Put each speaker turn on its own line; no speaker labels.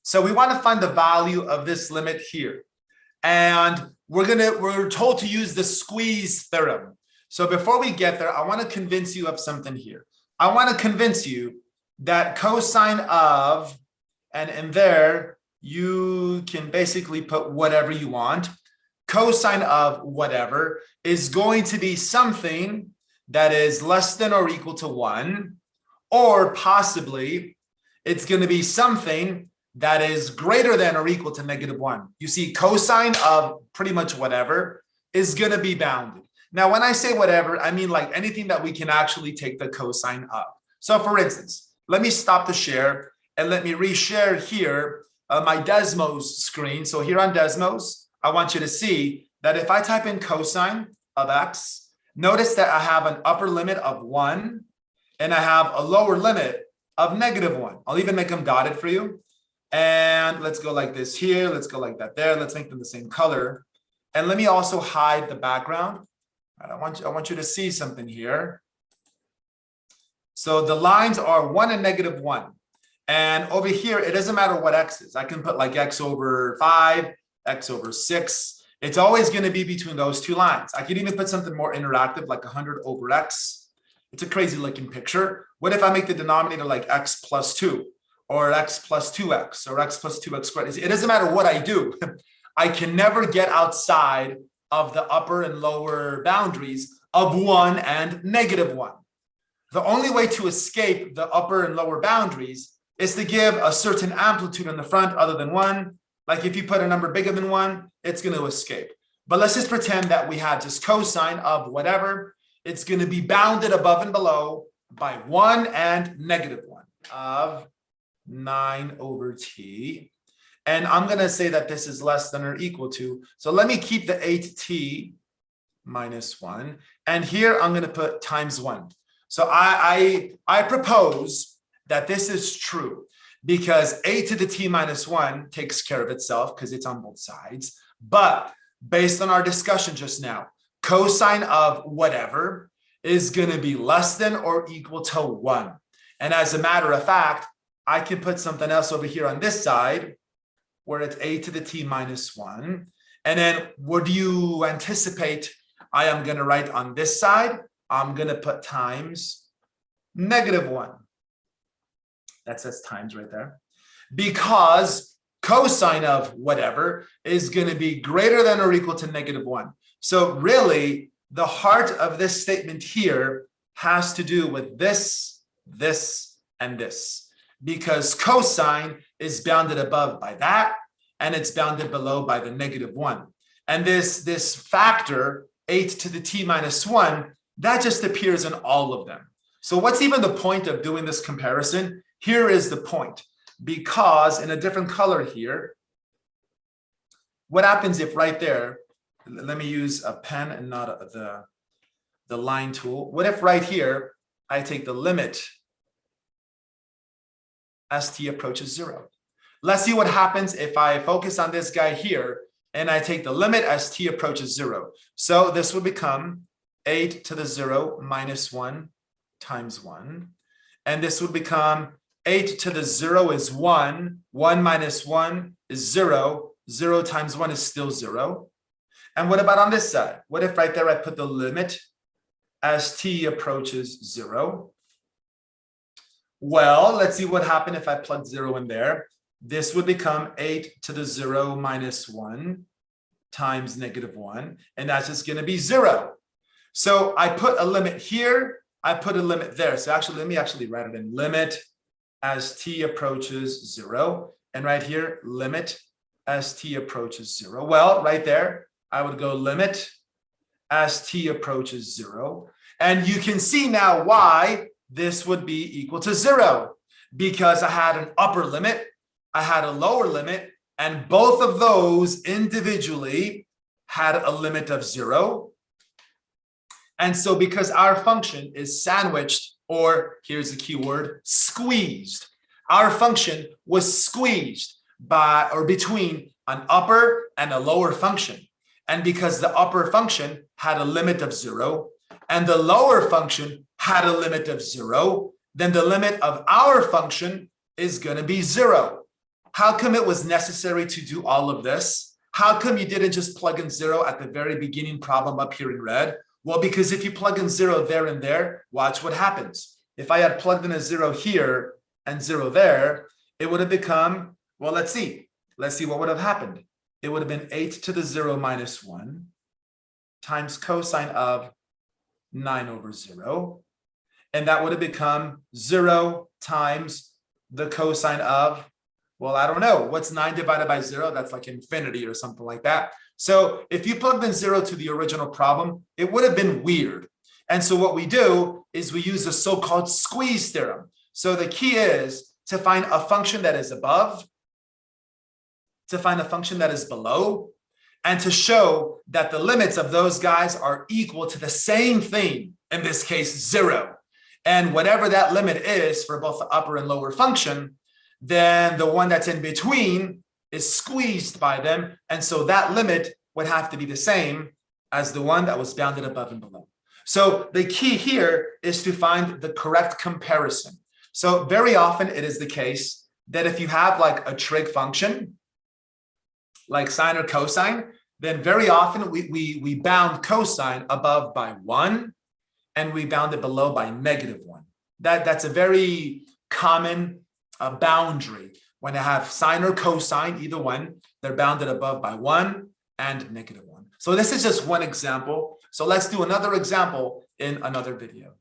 So we want to find the value of this limit here. And we're told to use the squeeze theorem. So before we get there, I want to convince you of something here. I want to convince you that cosine of, and in there, you can basically put whatever you want. Cosine of whatever is going to be something that is less than or equal to 1, or possibly it's going to be something that is greater than or equal to -1. You see, cosine of pretty much whatever is going to be bounded. Now, when I say whatever, I mean like anything that we can actually take the cosine of. So for instance, let me stop the share and let me reshare here my Desmos screen. So here on Desmos, I want you to see that if I type in cosine of x, notice that I have an upper limit of 1 and I have a lower limit of -1. I'll even make them dotted for you. And let's go like this here. Let's go like that there. Let's make them the same color. And let me also hide the background. I want you to see something here. So the lines are 1 and -1. And over here, it doesn't matter what x is. I can put like x over 5, x over 6. It's always going to be between those two lines. I could even put something more interactive like 100 over x. It's a crazy looking picture. What if I make the denominator like x plus 2 or x plus 2x or x plus 2x squared? It doesn't matter what I do. I can never get outside of the upper and lower boundaries of 1 and -1. The only way to escape the upper and lower boundaries is to give a certain amplitude in the front other than 1. Like if you put a number bigger than 1, it's going to escape. But let's just pretend that we had just cosine of whatever. It's going to be bounded above and below by 1 and -1 of 9 over t. And I'm going to say that this is less than or equal to. So let me keep the 8t minus 1. And here I'm going to put times 1. So I propose that this is true because a to the t minus 1 takes care of itself because it's on both sides. But based on our discussion just now, cosine of whatever is going to be less than or equal to 1. And as a matter of fact, I can put something else over here on this side where it's a to the t minus 1. And then what do you anticipate I am going to write on this side? I'm going to put times -1. That says times right there. Because cosine of whatever is going to be greater than or equal to -1. So really, the heart of this statement here has to do with this, this, and this. Because cosine is bounded above by that, and it's bounded below by the -1. And this factor, 8 to the t minus 1, that just appears in all of them. So what's even the point of doing this comparison? Here is the point. Because in a different color here, what happens if right there, let me use a pen and not the line tool. What if right here, I take the limit as t approaches 0? Let's see what happens if I focus on this guy here and I take the limit as t approaches 0. So this would become 8 to the 0 minus 1 times 1. And this would become 8 to the 0 is 1. 1 minus 1 is 0. 0 times 1 is still 0. And what about on this side? What if right there I put the limit as t approaches 0? Well, let's see what happened if I plug 0 in there. This would become 8 to the 0 minus 1 times -1. And that's just going to be 0. So I put a limit here. I put a limit there. So actually, let me actually write it in limit as t approaches 0. And right here, limit as t approaches 0. Well, right there, I would go limit as t approaches 0. And you can see now why this would be equal to 0. Because I had an upper limit, I had a lower limit, and both of those individually had a limit of 0. And so because our function is sandwiched, or here's the key word, squeezed. Our function was squeezed by or between an upper and a lower function. And because the upper function had a limit of 0 and the lower function had a limit of 0, then the limit of our function is going to be 0. how come it was necessary to do all of this? How come you didn't just plug in 0 at the very beginning problem up here in red? Well, because if you plug in 0 there and there, watch what happens. If I had plugged in a 0 here and 0 there, it would have become, well, let's see what would have happened. It would have been 8 to the 0 minus 1 times cosine of 9 over 0. And that would have become 0 times the cosine of, well, I don't know. What's 9 divided by 0? That's like infinity or something like that. So if you plugged in 0 to the original problem, it would have been weird. And so what we do is we use the so-called squeeze theorem. So the key is to find a function that is above, to find a function that is below, and to show that the limits of those guys are equal to the same thing, in this case, 0. And whatever that limit is for both the upper and lower function, then the one that's in between is squeezed by them. And so that limit would have to be the same as the one that was bounded above and below. So the key here is to find the correct comparison. So very often it is the case that if you have like a trig function, like sine or cosine, then very often we bound cosine above by 1 and we bound it below by -1. That's a very common boundary. When I have sine or cosine, either one, they're bounded above by 1 and -1. So this is just one example. So let's do another example in another video.